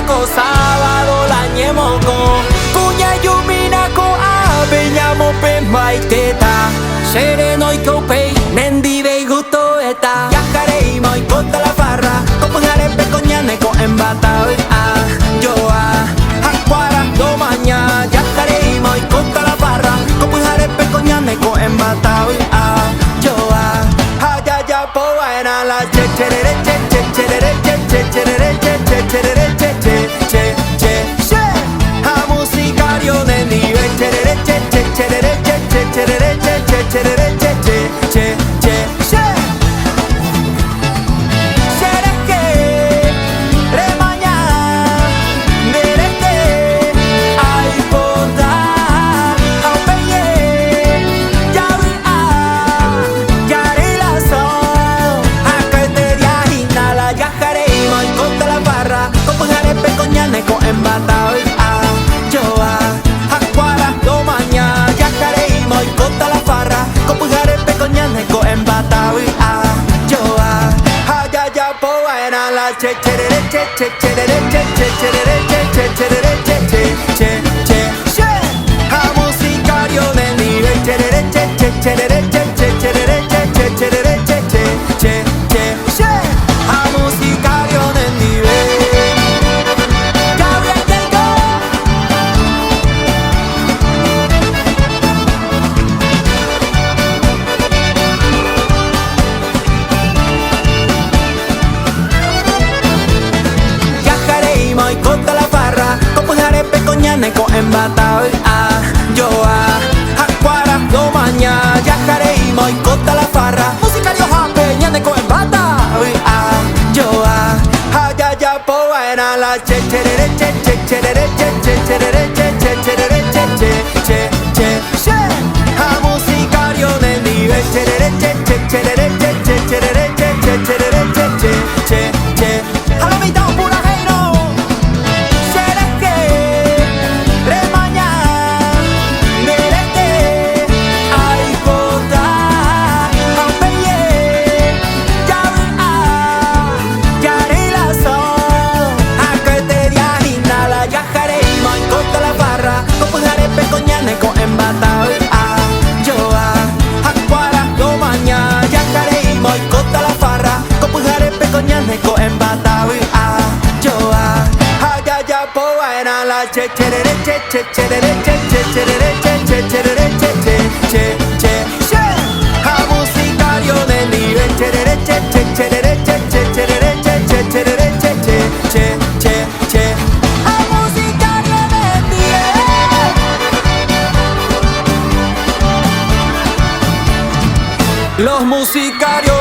ko sábado la ñemo ko kunya yumina ko abeñamo pe maiteta shere no ikopei nendi de gusto eta yakarei moi kota la farra kopungare pe coñane ko embata yo hakwara do maña yakarei moi kota la farra kopungare pe coñane ko embata yo ya ya po era la che cherere che che cherere che che cherere che che cherere che che che che che a musicario nel nivel cherere che che cherere che che cherere che che cherere che che che che che Sereke remanya dereke ai poda au peye yawi yare la so akate diahina la yajarei moi conta la barra kopungare pe coñane ko embata yo hakwara do maña yajarei moi conta la farra kopungare pe coñane ko embata yo ya ya po era la che cherere che che cherere che che cherere che che cherere che che che che che a musicario nel nivel cherere che che cherere che che cherere che che cherere che che che che che a musicario nel nivel Gabriel Diego yajarei moi kota la farra kopungare pe coñane ko embata yo hakwara do maña yajarei moi kota la farra musicario hape ñane ko embata yo ya ya po era la che cherere che che cherere che che cherere che che cherere che che che che che a musicario nel nivel cherere che che cherere che che cherere che che cherere che che che che a la mitad pura heiro Sereke remanya dereke ai poda au peye yawi yare la so akate diahina la yajarei moi conta la barra kopungare pe coñane ko embata yo hakwara do maña yajarei moi conta la farra kopungare pe coñane ko embata yo ya ya po era la che cherere che che cherere che che cherere che che cherere che che che che che a musicario nel nivel cherere che che cherere che che cherere che che cherere che che che che che a musicario nel nivel los musicarios